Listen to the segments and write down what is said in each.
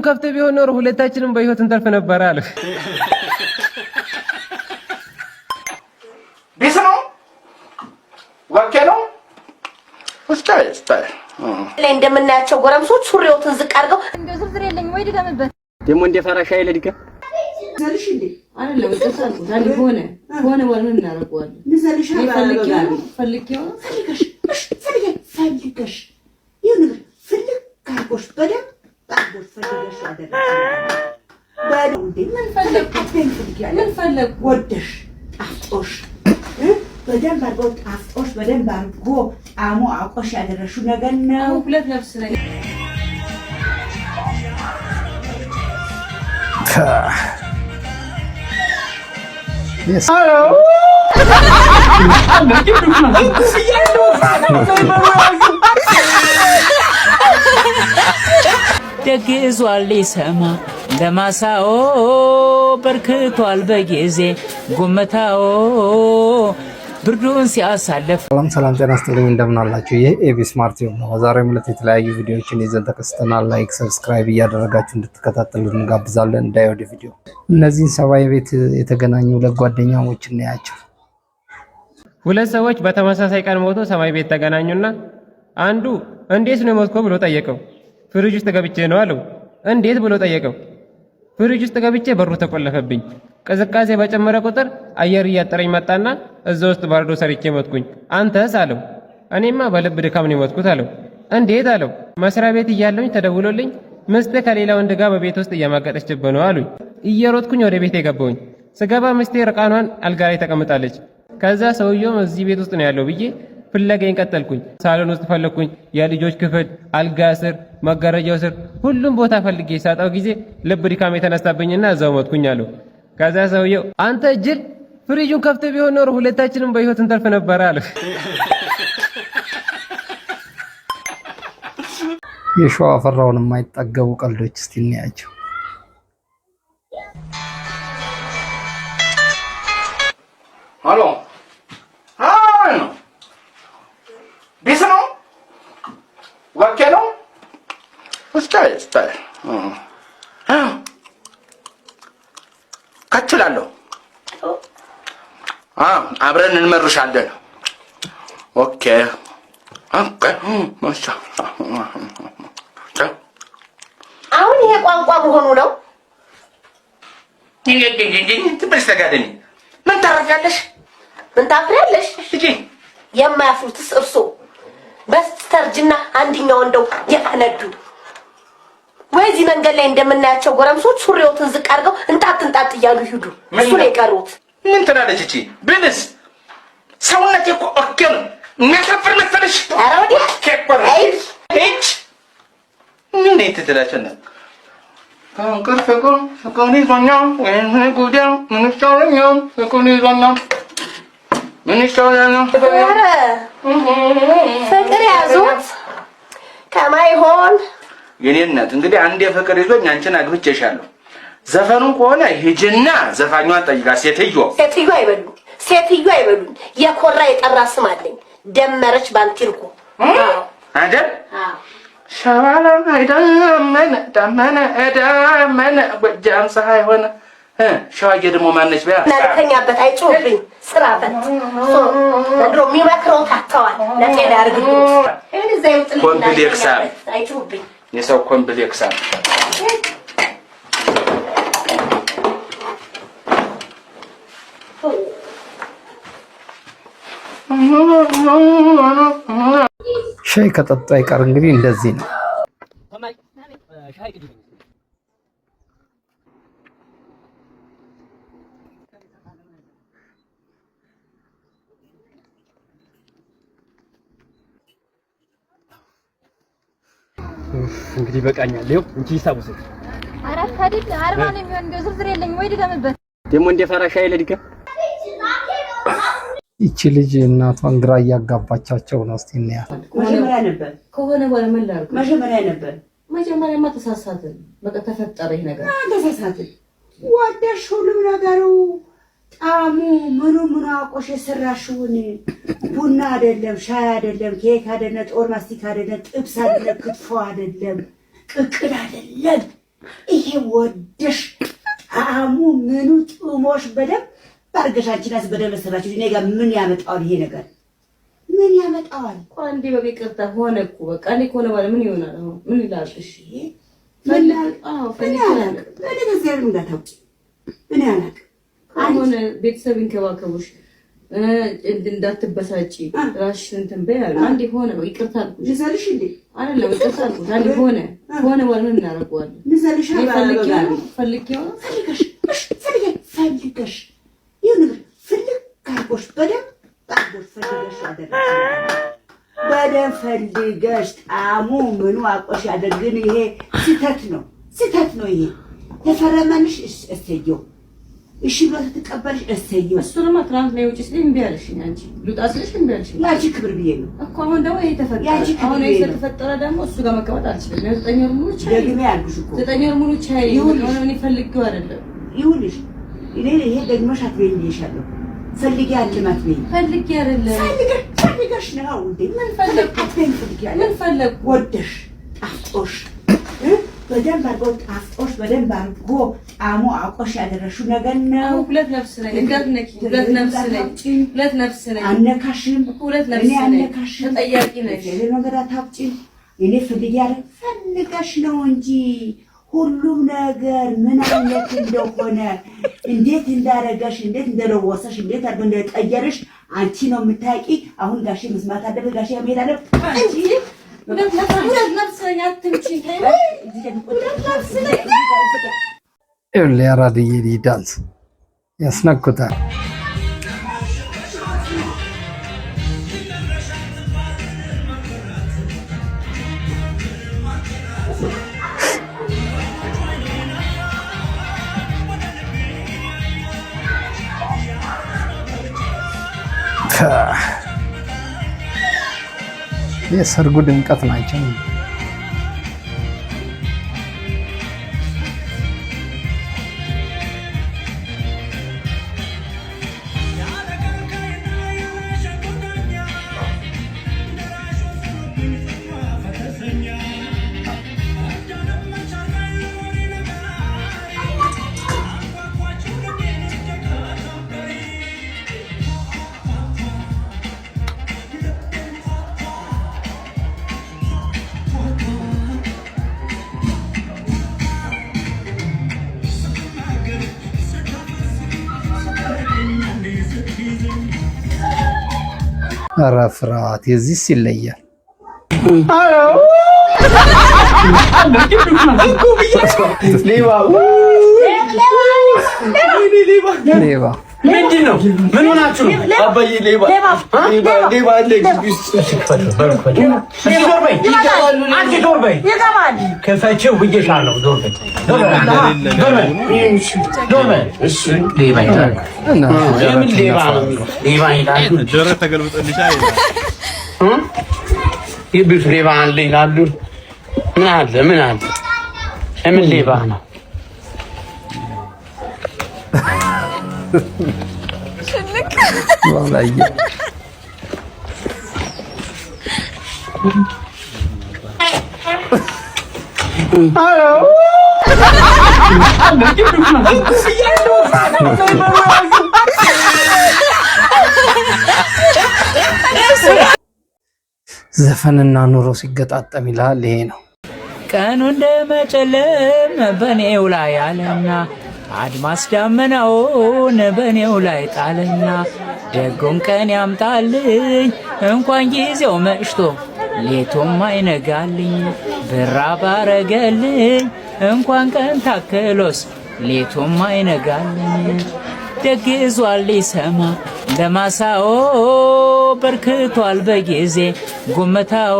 ከፍተ ቢሆን ኖሮ ሁለታችንም በህይወት እንተርፍ ነበር አለ። ቢስነው ወከለው እስታይ ላይ እንደምናያቸው ጎረምሶች ሱሪዎትን ዝቅ አድርገው እንደው ዝርዝር የለኝም ወይ ደምበት ደሞ እንደ ፈራሻ አይለድከ ዘልሽ እንዴ አይደለም ተሳልኩ ታዲያ ሆነ ወልን እናረጋዋለን ንዘልሽ ፈልኪው ፈልገሽ ይሁን ፈልግ ካርጎሽ በደም ካርጎሽ ፈልገሽ አደረግሽ በደም ምን ፈለግ ወደሽ አፍጦሽ በደም አርጎ አፍጦሽ በደም አርጎ ጣሙ አቆሽ ያደረሽው ነገር ነው። ሁለት ነፍስ ላይ Yes. ደግዟል ሊሰማ ለማሳኦ በርክቷል በጊዜ ጉመታኦ ብርዱን ሲያሳልፍ። ሰላም ጤና ይስጥልኝ፣ እንደምን አላችሁ? ይህ ኤቢ ስማርት ነው። በዛሬው ዕለት የተለያዩ ቪዲዮዎችን ይዘን ተከስተናል። ላይክ ሰብስክራይብ እያደረጋችሁ እንድትከታተሉ እንጋብዛለን። እንዳይወደ ቪዲዮ እነዚህን ሰባይ ቤት የተገናኙ ሁለት ጓደኛሞች እናያቸው። ሁለት ሰዎች በተመሳሳይ ቀን ሞቶ ሰማይ ቤት ተገናኙና አንዱ እንዴት ነው ሞትኮ ብሎ ጠየቀው። ፍሪጅ ውስጥ ገብቼ ነው አለው። እንዴት ብሎ ጠየቀው። ፍሪጅ ውስጥ ገብቼ በሩ ተቆለፈብኝ። ቅዝቃዜ በጨመረ ቁጥር አየር እያጠረኝ መጣና እዛ ውስጥ ባርዶ ሰርቼ ሞትኩኝ። አንተስ አለው። እኔማ በልብ ድካም ነው ሞትኩት አለው። እንዴት አለው። መስሪያ ቤት እያለሁኝ ተደውሎልኝ ምስቴ ከሌላ ወንድ ጋር በቤት ውስጥ እያማገጠችብህ ነው አሉኝ። እየሮጥኩኝ ወደ ቤት የገባሁኝ። ስገባ ምስቴ ርቃኗን አልጋ ላይ ተቀምጣለች። ከዛ ሰውየውም እዚህ ቤት ውስጥ ነው ያለው ብዬ ፍለጋዬን ቀጠልኩኝ። ሳሎን ውስጥ ፈለኩኝ፣ የልጆች ክፍል፣ አልጋ ስር፣ መጋረጃው ስር፣ ሁሉም ቦታ ፈልጌ ሳጣው ጊዜ ልብ ድካም የተነሳብኝና እዛው ሞትኩኝ አለው። ከዛ ሰውየው አንተ ጅል ፍሪጁን ከፍተ ቢሆን ኖሮ ሁለታችንም በህይወት እንተርፍ ነበር አለ። የሸዋ ፈራውን የማይጠገቡ ቀልዶች እስቲ እንያቸው። ሃሎ ሃሎ ቢስነው ወከለው እስታይ ከችላለሁ አብረን እንመርሻለን። ኦኬ ኦኬ ማሻ አሁን ይሄ ቋንቋ መሆኑ ነው። ትበስተጋደኝ ምን ታረጋለሽ? ምን ታፍሪያለሽ? እጂ የማያፍሩትስ እርሶ በስተርጅና አንድኛው እንደው የፈነዱ ወይዚህ መንገድ ላይ እንደምናያቸው ጎረምሶች ሱሪዎትን ዝቅ አድርገው እንጣጥ እያሉ ይሄዱ። እሱ ነው የቀሩት። ምን ትላለች እቺ ብልስ? ሰውነቴ እኮ ኦኬ ነው። የሚያሳፍር መሰለሽ? ኧረ ወዲያ ኬክበር እች ምን ትላለችና ከንቅር ፍቅር ይዞኛል ወይም ጉዳው ምን ይሻለኛል? ፍቅር ይዞኛል ምን ይሻለኛል? ኧረ ፍቅር ያዙት ከማይሆን የኔ እናት እንግዲህ አንዴ ፍቅር ይዞኝ አንቺን አግብቼሻለሁ። ዘፈኑ ከሆነ ሂጂና ዘፋኟን ጠይቃ። ሴትዮ አይበሉኝ የኮራ የጠራ ስም አለኝ። ደመረች ባንቲርኩ አይደል? ሸዋላ አይደመነ ደመነ ጎጃም ፀሐይ ሆነ። ሸዋዬ ደግሞ ማነች? በያ ናተኛበት አይጮህብኝ ስራ ፈት ወንድሮ የሚመክረው ታተዋል ለጤና ያርግልኝ። እኔ ዘይውጥ ኮምፕሌክስ አይጮህብኝ የሰው ኮምፕሌክስ አለ። ሻይ ከጠጡ አይቀር እንግዲህ እንደዚህ ነው። እንግዲህ በቃኛል። ይኸው እንጂ ሂሳቡ ሰጥ አራት አይደል 40 ነው የሚሆን። እንደው ዝርዝር የለኝም ወይ ደምበት ደሞ እንደ ፈራሻ አይለድከ። ይቺ ልጅ እናቷን ግራ እያጋባቻቸው ነው። እስቲ እንያ መጀመሪያ ነበር ከሆነ ወለ መላር መጀመሪያማ ተሳሳትን። በቃ ተፈጠረ ይሄ ነገር ተሳሳትን። ወደሽ ሁሉም ነገሩ ጣሙ ምኑ አቆሽ የሰራሽውን ቡና አይደለም፣ ሻይ አይደለም፣ ኬክ አይደለም፣ ጦር ማስቲካ አይደለም፣ ጥብስ አይደለም፣ ክትፎ አይደለም፣ ቅቅል አይደለም። ይሄ ወደሽ ጣዕሙ ምኑ ጥሞሽ በደንብ ባርገሻችናስ በደንብ ሰራችሁ። እኔ ጋር ምን ያመጣዋል ይሄ ነገር? ምን ያመጣዋል? አንዴ በቤቅርታ ሆነ እኮ በቃ እኔ እኮ ነው ማለት ምን ይሆናል? አሁን ምን ይላል? እሺ እኔ አላውቅም። አሁን ቤተሰብ ይንከባከቡሽ እንዳትበሳጪ ራስሽን እንትን በይ አሉ። አንዴ ሆነ ነው ይቅርታ አልኩሽ። ልዘልሽ እንዴ? አይደለም ይቅርታ አልኩሽ። አንዴ ሆነ ማለት ምን እናደርገዋለን? ልዘልሽ ፈልጌው ፈልገሽ ይሁን ፈልግ ካርጎሽ በደንብ ፈልገሽ አደረግሽ። በደንብ ፈልገሽ ጣዕሙ ምኑ አቆሽ ያደርግን። ይሄ ስህተት ነው ይሄ። ተፈረመንሽ እሰየው፣ እሺ ብሎ ተቀበልሽ እሰየው። እሱንማ ትናንት ነው ውጪ ስለኝ እምቢ አለሽኝ። አንቺ ልውጣ ስልሽ እምቢ አለሽኝ። ያቺ ክብር ብዬ ነው እኮ። አሁን ደግሞ ይሄ ተፈጠረ። አሁን ይሄ ተፈጠረ ደግሞ እሱ ጋር መቀመጥ አልችልም። 9 ወር ሙሉ ቻይ ደግሜ ያልኩሽ እኮ 9 ወር ሙሉ ቻይ ይሁን ምን ፈልጌው አይደለም። ይሁንሽ እኔ ይሄ ደግመሽ አትበይኝ ብዬሻለሁ። ፈልጌ አልማት በይ። ፈልጌ አይደለም ፈልገሽ ነው እንዴ? ምን ፈለግ ወደሽ ጣፍጦሽ በደንብ አድርጎ ጣፍጦሽ በደንብ አድርጎ ጣዕሙ አውቆሽ ያደረሽው ነገር ነው። ሁለት ነፍስ ነኝ እንዳትነኪ። ሁለት ነፍስ ነኝ አነካሽም። ሁለት ነፍስ ነኝ አነካሽም። ተጠያቂ ነሽ። ሌላ ነገር አታውጪም። እኔ ፈልገሽ ነው እንጂ ሁሉም ነገር ምን አይነት እንደሆነ እንዴት እንዳረጋሽ እንዴት እንደለወሰሽ እንዴት አድርጎ እንደቀየርሽ አንቺ ነው የምታውቂ። አሁን ጋሼ መስማት አለበት። ጋሼ መሄድ አለበት። አንቺ ሁለት ነፍስ ነኝ አትምጪ። ያራድዬ ዳንስ ያስነኩታል። የሰርጉ ድምቀት ናቸው። ኧረ ፍርሃት የዚህስ ይለያል። ሌባ ምንድን ነው? ምን ሆናችሁ ነው? አባዬ ሌባ አለ። ዞር በይ ክፈችው ብዬሻለሁ። ዞር በይ የምን ሌባ ነው? ሌባ ይላሉ። የቤት ሌባ አለ ይላሉ። ምን አለ የምን ሌባ ነው? ወላሂ ዘፈንና ኑሮ ሲገጣጠም ይላል። ይሄ ነው ቀኑ እንደመጨለም በኔው ላይ አለና አድማስ ዳመናውን በኔው ላይ ጣለና ደጉን ቀን ያምጣልኝ እንኳን ጊዜው መሽቶ ሌቱም አይነጋልኝ ብራ ባረገልኝ እንኳን ቀን ታክሎስ ሌቱም አይነጋልኝ ደግዟል ሊሰማ ለማሳኦ በርክቷል በጊዜ ጉመታኦ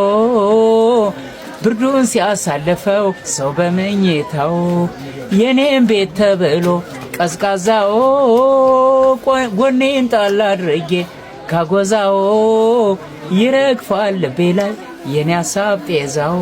ብርዱን ሲያሳልፈው ሰው በመኝታው የኔም ቤት ተብሎ ቀዝቃዛው ጎኔን ጣል አድርጌ ካጎዛው ይረግፋል ልቤ ላይ የኔ ሀሳብ ጤዛው